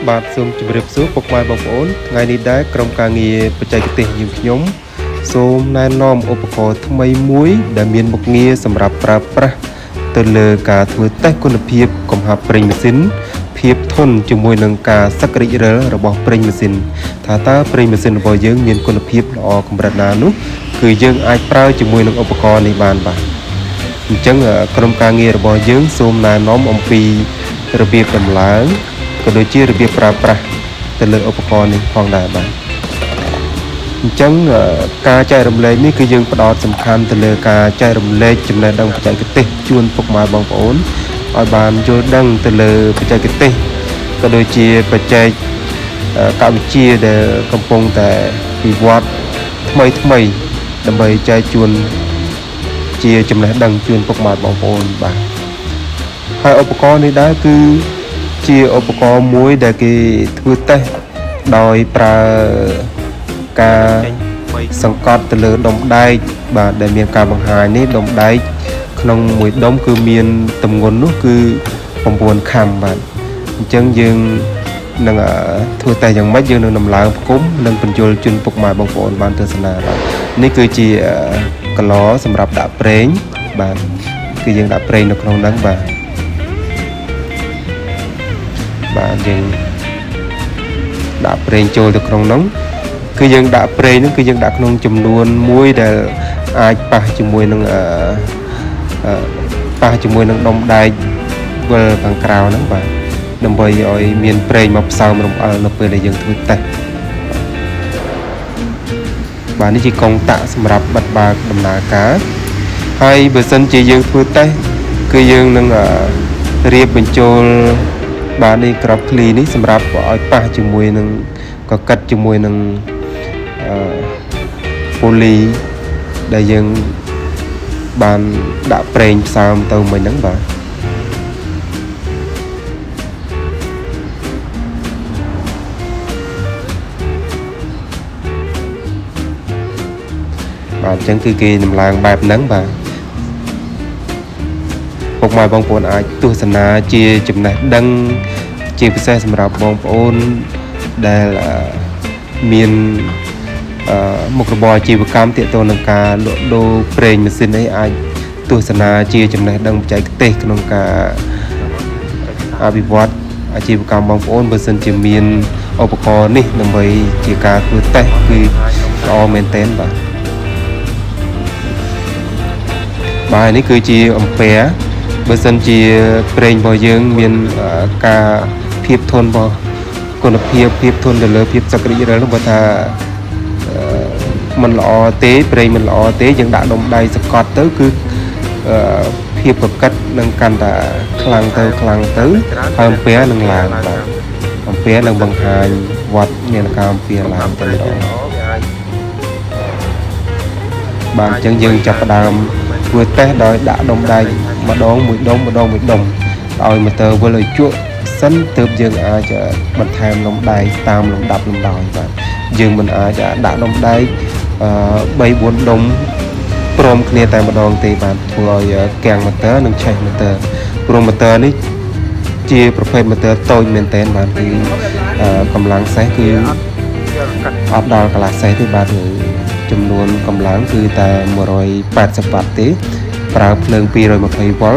បាទសូមជម្រាបសួរពុកម៉ែបងប្អូនថ្ងៃនេះដែរក្រុមការងារបច្ចេកទេសយើងខ្ញុំសូមណែនាំឧបករណ៍ថ្មីមួយដែលមានមុខងារសម្រាប់ប្រើប្រាស់ទៅលើការធ្វើតេស្តគុណភាពកំហាប់ប្រេងម៉ាស៊ីនភាពធន់ជាមួយនឹងការសឹករិចរិលរបស់ប្រេងម៉ាស៊ីនថាតើប្រេងម៉ាស៊ីនរបស់យើងមានគុណភាពល្អកម្រិតណានោះគឺយើងអាចប្រើជាមួយនឹងឧបករណ៍នេះបានបាទអញ្ចឹងក្រុមការងាររបស់យើងសូមណែនាំអំពីរបៀបដំឡើងក៏ដូចជារបៀបប្រើប្រាស់ទៅលើឧបករណ៍នេះផងដែរបាទអញ្ចឹងការចែករំលែកនេះគឺយើងផ្ដោតសំខាន់ទៅលើការចែករំលែកចំណេះដឹងបច្ចេកទេសជូនពុកម៉ែបងប្អូនឲ្យបានយល់ដឹងទៅលើបច្ចេកទេសក៏ដូចជាបច្ចេកវិទ្យាដែលកំពុងតែវិវត្តថ្មីដើម្បីចែកជូនជាចំណេះដឹងជូនពុកម៉ែបងប្អូនបាទហើយឧបករណ៍នេះដែរគឺជាឧបករណ៍មួយដែលគេធ្វើតេស្តដោយប្រើការសង្កត់ទៅលើដុំដែកបាទដែលមានការបង្ហាញនេះដុំដែកក្នុងមួយដុំគឺមានទម្ងន់នោះគឺ9ខាំបាទអញ្ចឹងយើងនឹងធ្វើតេស្តយ៉ាងម៉េចយើងនឹងដំឡើងផ្គុំនិងបញ្យល់ជូនពុកម៉ែបងប្អូនបានទស្សនាបាទនេះគឺជាកឡសម្រាប់ដាក់ប្រេងបាទគឺយើងដាក់ប្រេងនៅក្នុងហ្នឹងបាទយើងដាក់ប្រេងចូលទៅក្នុងនោះគឺយើងដាក់ប្រេងនោះគឺយើងដាក់ក្នុងចំនួនមួយដែលអាចប៉ះជាមួយនឹងដុំដែកវិលខាងក្រៅហ្នឹងបាទដើម្បីឲ្យមានប្រេងមកផ្សើមរំអិលនៅពេលដែលយើងធ្វើតេស្តបាទនេះជាកុងតាក់សម្រាប់បិទបើកដំណើរការហើយបើសិនជាយើងធ្វើតេស្តគឺយើងនឹងរៀបបញ្ចូលបាទនេះក្របឃ្លីនេះសម្រាប់ឲ្យប៉ះជាមួយនឹងកកិតជាមួយនឹងប៉ូលីដែលយើងបានដាក់ប្រេងផ្សើមទៅមិញហ្នឹងបាទអញ្ចឹងគឺគេដំឡើងបែបហ្នឹងបាទពុកម៉ែបងប្អូនអាចទស្សនាជាចំណេះដឹងជាពិសេសសម្រាប់បងប្អូនដែលមានមុខរបរអាជីវកម្មទាក់ទងនឹងការលក់ដូរប្រេងម៉ាស៊ីនអីអាចទស្សនាជាចំណេះដឹងបច្ចេកទេសក្នុងការអភិវឌ្ឍអាជីវកម្មបងប្អូនបើសិនជាមានឧបករណ៍នេះដើម្បីជាការធ្វើតេស្តគឺល្អមែនទែនបាទនេះគឺជាអំពែបើសិនជាប្រេងរបស់យើងមានការភាពធន់របស់គុណភាពធន់ទៅលើភាពសក្តិរិលនោះបើថាมันល្អទេប្រេងมันល្អទេយើងដាក់ដុំដៃសកត់ទៅគឺភាពកកិតនឹងកាន់តែខ្លាំងទៅហើយអំពែនឹងឡើងបាទអំពែនឹងបង្ហាញវត្តមានការអំពែឡើងទៅម្ដងបាទអញ្ចឹងយើងចាប់ផ្ដើមធ្វើតេស្តដោយដាក់ដុំដែកម្ដងមួយដុំឲ្យម៉ូទ័រវិលឲ្យជក់សិនទើបយើងអាចបន្ថែមដុំដែកតាមលំដាប់លំដោយបាទយើងមិនអាចដាក់ដុំដែក3-4 ដុំព្រមគ្នាតែម្ដងទេបាទធ្វើឲ្យកាំងម៉ូទ័រនិងឆេះម៉ូទ័រព្រោះម៉ូទ័រនេះជាប្រភេទម៉ូទ័រតូចមែនទែនបាទគឺកម្លាំងសេះគឺអត់ដល់កន្លះសេះទេបាទចំនួនកម្លាំងគឺតែ180 វ៉ាត់ទេប្រើភ្លើង220 វ៉ុល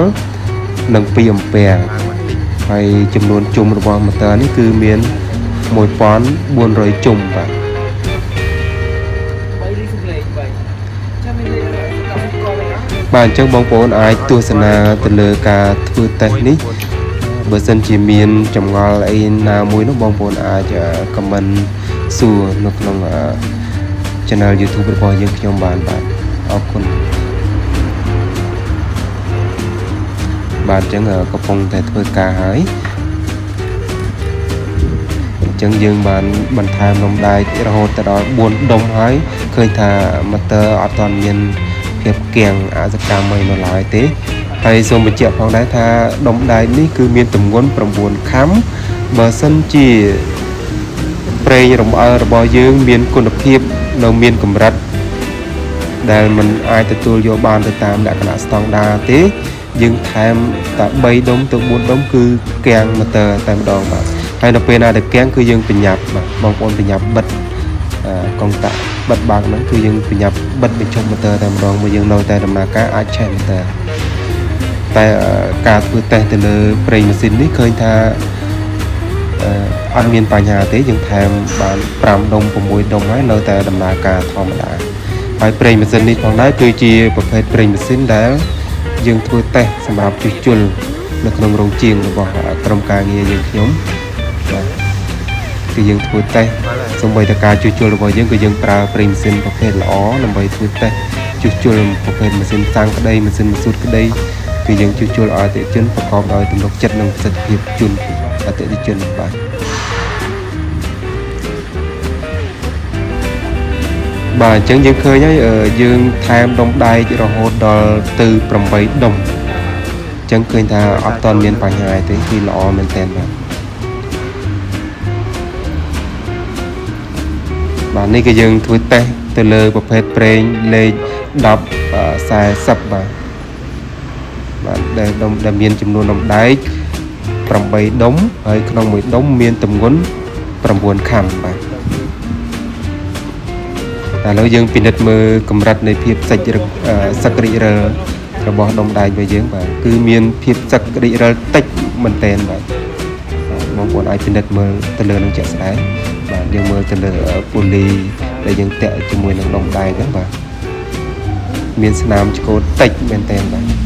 និង2អំពែហើយចំនួនជុំរបស់ម៉ូទ័រនេះគឺមាន1400ជុំបាទអញ្ចឹងបងប្អូនអាចទស្សនាទៅលើការធ្វើតេស្តនេះបើសិនជាមានចម្ងល់អីណាមួយនោះបងប្អូនអាចខមមិនសួរនៅក្នុង channel YouTube របស់យើងខ្ញុំបានបាទអរគុណបាទអញ្ចឹងកំពុងតែធ្វើការហើយអញ្ចឹងយើងបានបន្ថែមដុំដែករហូតដល់4ដុំហើយឃើញថាម៉ូទ័រអត់ទាន់មានភាពគាំងអសកម្មអីនៅឡើយទេហើយសូមបញ្ជាក់ផងដែរថាដុំដែកនេះគឺមានទម្ងន់9ខាំបើសិនជាប្រេងរំអិលរបស់យើងមានគុណភាពនៅមានកម្រិតដែលมันអាចទទួលយកបានទៅតាមលក្ខណៈស្តង់ដារទេយើងថែមតែ3ដុំទៅ4ដុំគឺគាំងម៉ូទ័រតែម្ដងបាទ ហើយនៅពេលណាដែលគាំងគឺយើងប្រញាប់បាទបងប្អូនប្រញាប់បិទកុងតាក់បិទបាក់ហ្នឹងគឺយើងប្រញាប់បិទបញ្ចុះម៉ូទ័រតែម្ដងមកយើងនៅតែដំណើរការអាចឆេះម៉ូទ័រតែការធ្វើតេស្តទៅលើប្រេងម៉ាស៊ីននេះឃើញថាអត់មានបញ្ហាទេយើងថែមបាន5ដុំ6ដុំហើយនៅតែដំណើរការធម្មតាហើយប្រេងម៉ាស៊ីននេះផងដែរគឺជាប្រភេទប្រេងម៉ាស៊ីនដែលយើងធ្វើតេស្តសម្រាប់ជួសជុលនៅក្នុងរោងជាងរបស់ក្រុមការងារយើងខ្ញុំបាទគឺយើងធ្វើតេស្តសូម្បីតែការជួសជុលរបស់យើងគឺយើងប្រើប្រេងម៉ាស៊ីនប្រភេទល្អដើម្បីធ្វើតេស្តជួសជុលប្រភេទម៉ាស៊ីនតាំងក្តីម៉ាស៊ីនម៉ាស៊ូតក្តីគឺយើងជួសជុលឲ្យអតិថិជនប្រកបដោយទំនុកចិត្តនិងប្រសិទ្ធភាពជូនអតិថិជនបាទបាទអញ្ចឹងយើងឃើញហើយយើងថែមដុំដែករហូតដល់ទៅ8ដុំអញ្ចឹងឃើញថាអត់ទាន់មានបញ្ហាទេគឺល្អមែនទែនបាទនេះគឺយើងធ្វើតេស្តទៅលើប្រភេទប្រេងលេខ10 40បាទដែលមានចំនួនដុំដែក8ដុំហើយក្នុងមួយដុំមានទម្ងន់9ខាំបាទឥឡូវយើងពិនិត្យមើលកម្រិតនៃភាពសឹករីករាល់របស់ដុំដែករបស់យើងបាទគឺមានភាពសឹករីករាល់តិចមែនទែនបាទបងប្អូនអាចពិនិត្យមើលទៅលើនឹងជាក់ស្ដែងបាទយើងមើលទៅលើពូលីដែលយើងតាក់ជាមួយនឹងដុំដែកហ្នឹងបាទមានស្នាមឆ្កូតតិចមែនទែនបាទ